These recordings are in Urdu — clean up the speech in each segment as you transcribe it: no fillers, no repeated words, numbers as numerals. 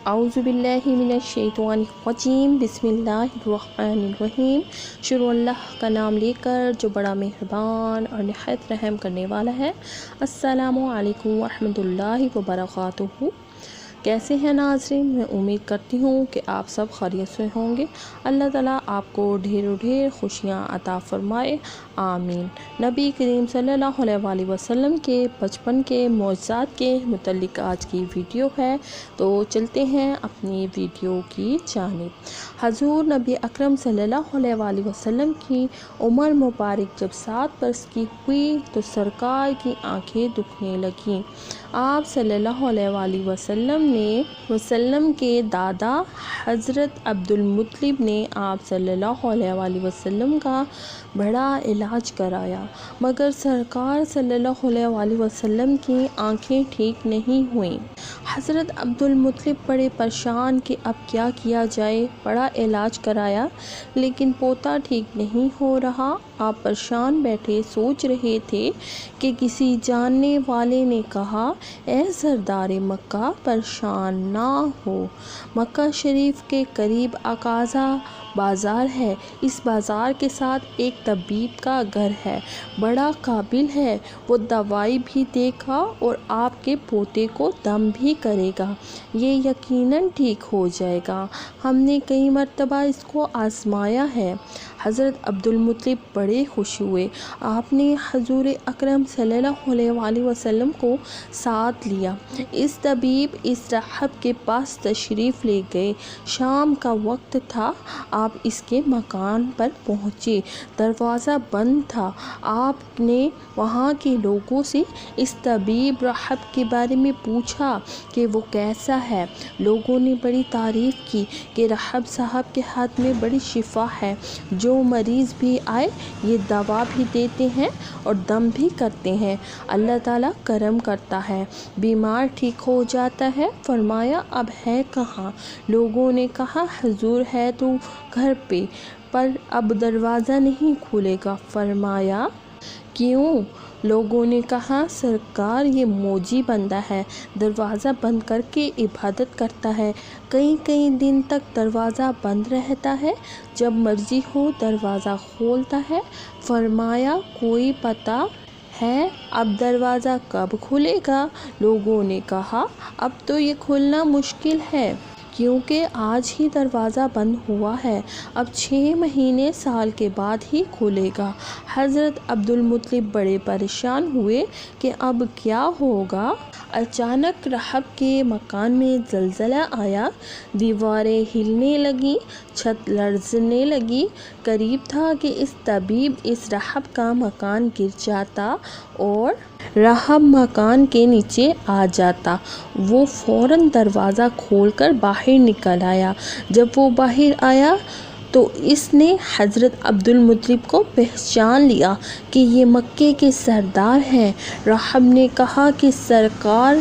اعوذ باللہ من الشیطان الرجیم بسم اللہ الرحمن الرحیم۔ شروع اللہ کا نام لے کر جو بڑا مہربان اور نہایت رحم کرنے والا ہے۔ السلام علیکم ورحمۃ اللہ وبرکاتہ۔ کیسے ہیں ناظرین؟ میں امید کرتی ہوں کہ آپ سب خیریت سے ہوں گے۔ اللہ تعالیٰ آپ کو ڈھیر خوشیاں عطا فرمائے، آمین۔ نبی کریم صلی اللہ علیہ وآلہ وسلم کے بچپن کے معجزات کے متعلق آج کی ویڈیو ہے، تو چلتے ہیں اپنی ویڈیو کی جانب۔ حضور نبی اکرم صلی اللہ علیہ وآلہ وسلم کی عمر مبارک جب 7 برس کی ہوئی تو سرکار کی آنکھیں دکھنے لگیں۔ آپ صلی اللہ علیہ وآلہ وسلم کے دادا حضرت عبدالمطلب نے آپ صلی اللہ علیہ وآلہ وسلم کا بڑا علاج کرایا، مگر سرکار صلی اللہ علیہ وآلہ وسلم کی آنکھیں ٹھیک نہیں ہوئیں۔ حضرت عبدالمطلب بڑے پریشان کہ اب کیا کیا جائے۔ بڑا علاج کرایا لیکن پوتا ٹھیک نہیں ہو رہا۔ آپ پریشان بیٹھے سوچ رہے تھے کہ کسی جاننے والے نے کہا، اے سردار مکہ، پریشان نہ ہو، مکہ شریف کے قریب عکاظہ بازار ہے، اس بازار کے ساتھ ایک طبیب کا گھر ہے، بڑا قابل ہے، وہ دوائی بھی دے گا اور آپ کے پوتے کو دم بھی کرے گا، یہ یقیناً ٹھیک ہو جائے گا، ہم نے کئی مرتبہ اس کو آزمایا ہے۔ حضرت عبدالمطلب بڑے خوش ہوئے۔ آپ نے حضور اکرم صلی اللہ علیہ وآلہ وسلم کو ساتھ لیا۔ اس طبیب اس راہب کے پاس تشریف لے گئے۔ شام کا وقت تھا، آپ اس کے مکان پر پہنچے، دروازہ بند تھا۔ آپ نے وہاں کے لوگوں سے اس طبیب راہب کے بارے میں پوچھا کہ وہ کیسا ہے۔ لوگوں نے بڑی تعریف کی کہ راہب صاحب کے ہاتھ میں بڑی شفا ہے، جو مریض بھی آئے یہ دوا بھی دیتے ہیں اور دم بھی کرتے ہیں، اللہ تعالیٰ کرم کرتا ہے، بیمار ٹھیک ہو جاتا ہے۔ فرمایا، اب ہے کہاں؟ لوگوں نے کہا، حضور ہے تو گھر پہ، پر اب دروازہ نہیں کھلے گا۔ فرمایا، کیوں؟ لوگوں نے کہا، سرکار یہ موجی بندہ ہے، دروازہ بند کر کے عبادت کرتا ہے، کئی دن تک دروازہ بند رہتا ہے، جب مرضی ہو دروازہ کھولتا ہے۔ فرمایا، کوئی پتہ ہے اب دروازہ کب کھلے گا؟ لوگوں نے کہا، اب تو یہ کھلنا مشکل ہے، کیونکہ آج ہی دروازہ بند ہوا ہے، اب 6 مہینے سال کے بعد ہی کھلے گا۔ حضرت عبدالمطلب بڑے پریشان ہوئے کہ اب کیا ہوگا۔ اچانک راہب کے مکان میں زلزلہ آیا، دیواریں ہلنے لگیں، چھت لرزنے لگی، قریب تھا کہ اس طبیب اس راہب کا مکان گر جاتا اور راہب مکان کے نیچے آ جاتا۔ وہ فوراً دروازہ کھول کر باہر نکل آیا۔ جب وہ باہر آیا تو اس نے حضرت عبدالمطلب کو پہچان لیا کہ یہ مکے کے سردار ہیں۔ راہب نے کہا کہ سرکار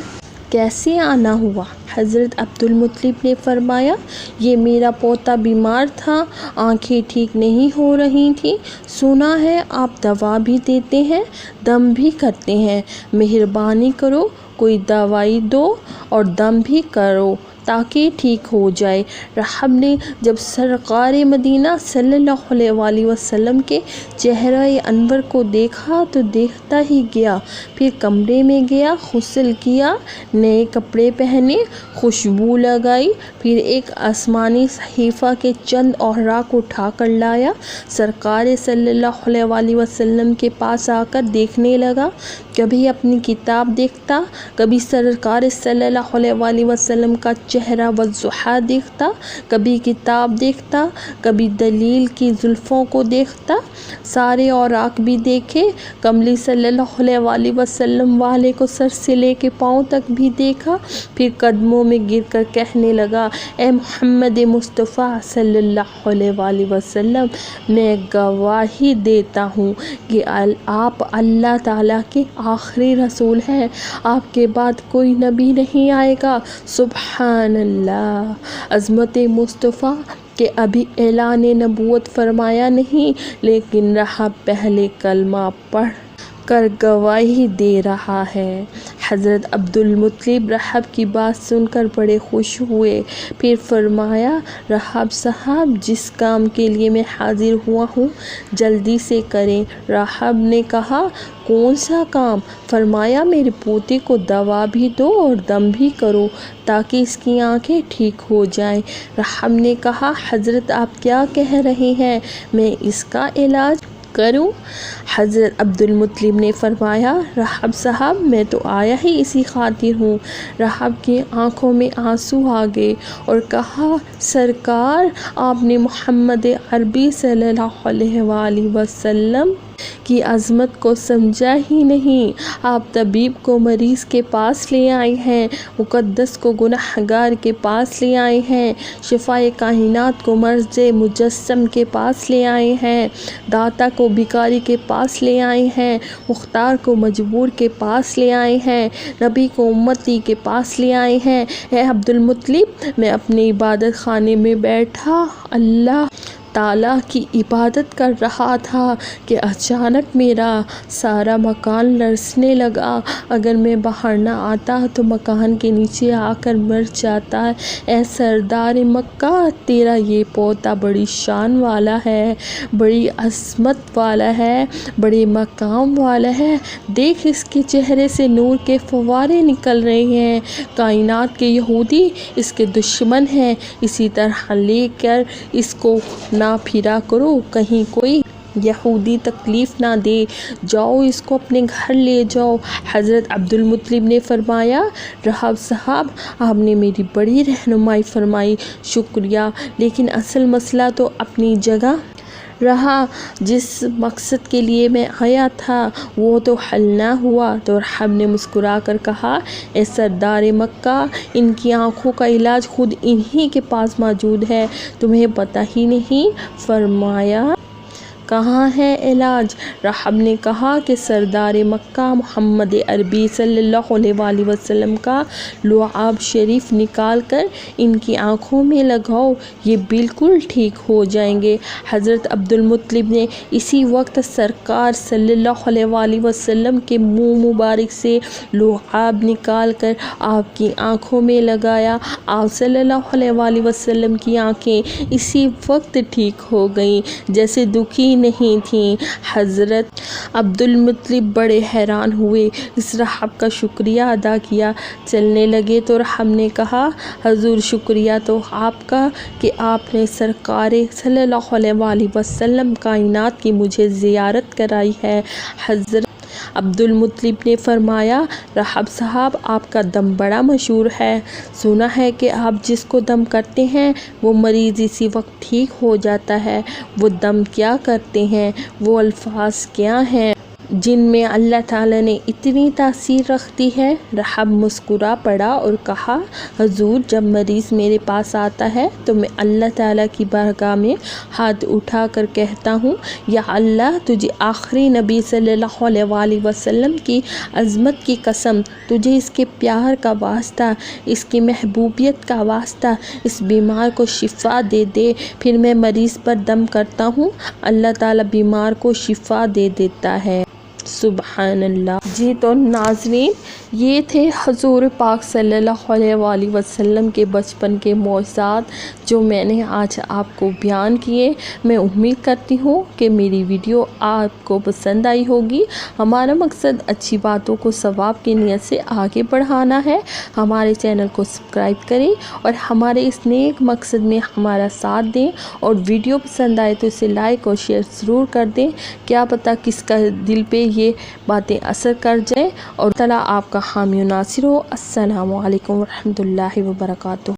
کیسے آنا ہوا؟ حضرت عبدالمطلب نے فرمایا، یہ میرا پوتا بیمار تھا، آنکھیں ٹھیک نہیں ہو رہی تھیں، سنا ہے آپ دوا بھی دیتے ہیں، دم بھی کرتے ہیں، مہربانی کرو کوئی دوائی دو اور دم بھی کرو تاکہ ٹھیک ہو جائے۔ راہب نے جب سرکار مدینہ صلی اللہ علیہ وآلہ وسلم کے چہرہ انور کو دیکھا تو دیکھتا ہی گیا، پھر کمرے میں گیا، غسل کیا، نئے کپڑے پہنے، خوشبو لگائی، پھر ایک آسمانی صحیفہ کے چند اوراق اٹھا کر لایا، سرکار صلی اللہ علیہ وآلہ وسلم کے پاس آ کر دیکھنے لگا، کبھی اپنی کتاب دیکھتا، کبھی سرکار صلی اللہ علیہ وآلہ وسلم کا چہرہ والضحیٰ دیکھتا، کبھی کتاب دیکھتا، کبھی دلیل کی زلفوں کو دیکھتا، سارے اوراق بھی دیکھے، کملی صلی اللہ علیہ وآلہ وسلم والے کو سر سے لے کے پاؤں تک بھی دیکھا، پھر قدموں میں گر کر کہنے لگا، اے محمد مصطفیٰ صلی اللہ علیہ وآلہ وسلم، میں گواہی دیتا ہوں کہ آپ اللہ تعالیٰ کے آخری رسول ہیں، آپ کے بعد کوئی نبی نہیں آئے گا۔ سبحان اللہ، عظمت مصطفیٰ کہ ابھی اعلان نبوت فرمایا نہیں، لیکن راہب پہلے کلمہ پڑھ کر گواہی دے رہا ہے۔ حضرت عبدالمطلب رحب کی بات سن کر بڑے خوش ہوئے، پھر فرمایا رحب صاحب جس کام کے لیے میں حاضر ہوا ہوں جلدی سے کریں۔ رحب نے کہا کون سا کام؟ فرمایا میرے پوتے کو دوا بھی دو اور دم بھی کرو تاکہ اس کی آنکھیں ٹھیک ہو جائیں۔ رحب نے کہا حضرت آپ کیا کہہ رہے ہیں، میں اس کا علاج کروں؟ حضرت عبدالمطلب نے فرمایا رحب صاحب میں تو آیا ہی اسی خاطر ہوں۔ رحب کی آنکھوں میں آنسو آ گئے اور کہا سرکار آپ نے محمد عربی صلی اللہ علیہ وآلہ وسلم کی عظمت کو سمجھا ہی نہیں۔ آپ طبیب کو مریض کے پاس لے آئے ہیں، مقدس کو گنہگار کے پاس لے آئے ہیں، شفائے کائنات کو مرض مجسم کے پاس لے آئے ہیں، داتا کو بھکاری کے پاس لے آئے ہیں، مختار کو مجبور کے پاس لے آئے ہیں، نبی کو امتی کے پاس لے آئے ہیں۔ اے عبدالمطلب میں اپنے عبادت خانے میں بیٹھا اللہ تعالیٰ کی عبادت کر رہا تھا کہ اچانک میرا سارا مکان لرزنے لگا۔ اگر میں باہر نہ آتا تو مکان کے نیچے آ کر مر جاتا۔ اے سردار مکہ تیرا یہ پوتا بڑی شان والا ہے، بڑی عظمت والا ہے، بڑے مقام والا ہے، دیکھ اس کے چہرے سے نور کے فوارے نکل رہے ہیں۔ کائنات کے یہودی اس کے دشمن ہیں، اسی طرح لے کر اس کو نہ پھرا کرو، کہیں کوئی یہودی تکلیف نہ دے، جاؤ اس کو اپنے گھر لے جاؤ۔ حضرت عبدالمطلب نے فرمایا رحب صاحب آپ نے میری بڑی رہنمائی فرمائی، شکریہ، لیکن اصل مسئلہ تو اپنی جگہ رہا، جس مقصد کے لیے میں آیا تھا وہ تو حل نہ ہوا۔ تو رحب نے مسکرا کر کہا اے سردار مکہ ان کی آنکھوں کا علاج خود انہی کے پاس موجود ہے، تمہیں پتہ ہی نہیں؟ فرمایا کہاں ہے علاج؟ رحب نے کہا کہ سردار مکہ محمد عربی صلی اللہ علیہ وآلہ وسلم کا لعاب شریف نکال کر ان کی آنکھوں میں لگاؤ، یہ بالکل ٹھیک ہو جائیں گے۔ حضرت عبدالمطلب نے اسی وقت سرکار صلی اللہ علیہ وآلہ وسلم کے منہ مبارک سے لعاب نکال کر آپ کی آنکھوں میں لگایا۔ آپ صلی اللہ علیہ وآلہ وسلم کی آنکھیں اسی وقت ٹھیک ہو گئیں جیسے دکھی نہیں تھیں۔ حضرت عبدالمطلب بڑے حیران ہوئے، اس رحب کا شکریہ ادا کیا، چلنے لگے تو رحب نے کہا حضور شکریہ تو آپ کا کہ آپ نے سرکار صلی اللہ علیہ وآلہ وسلم کائنات کی مجھے زیارت کرائی ہے۔ حضرت عبدالمطلب نے فرمایا رحب صاحب آپ کا دم بڑا مشہور ہے، سنا ہے کہ آپ جس کو دم کرتے ہیں وہ مریض اسی وقت ٹھیک ہو جاتا ہے، وہ دم کیا کرتے ہیں، وہ الفاظ کیا ہیں جن میں اللہ تعالیٰ نے اتنی تاثیر رکھتی ہے؟ رحب مسکرا پڑا اور کہا حضور جب مریض میرے پاس آتا ہے تو میں اللہ تعالیٰ کی بارگاہ میں ہاتھ اٹھا کر کہتا ہوں یا اللہ تجھے آخری نبی صلی اللہ علیہ وآلہ وسلم کی عظمت کی قسم، تجھے اس کے پیار کا واسطہ، اس کی محبوبیت کا واسطہ اس بیمار کو شفا دے دے۔ پھر میں مریض پر دم کرتا ہوں، اللہ تعالیٰ بیمار کو شفا دے دیتا ہے۔ سبحان اللہ۔ جی تو ناظرین یہ تھے حضور پاک صلی اللہ علیہ وآلہ وسلم کے بچپن کے معجزات جو میں نے آج آپ کو بیان کیے۔ میں امید کرتی ہوں کہ میری ویڈیو آپ کو پسند آئی ہوگی۔ ہمارا مقصد اچھی باتوں کو ثواب کی نیت سے آگے بڑھانا ہے۔ ہمارے چینل کو سبسکرائب کریں اور ہمارے اس نیک مقصد میں ہمارا ساتھ دیں، اور ویڈیو پسند آئے تو اسے لائک اور شیئر ضرور کر دیں، کیا پتہ کس کا دل پہ یہ باتیں اثر کر جائیں، اور تعالیٰ آپ کا حامی و ناصر ہو۔ السلام علیکم ورحمۃ اللہ وبرکاتہ۔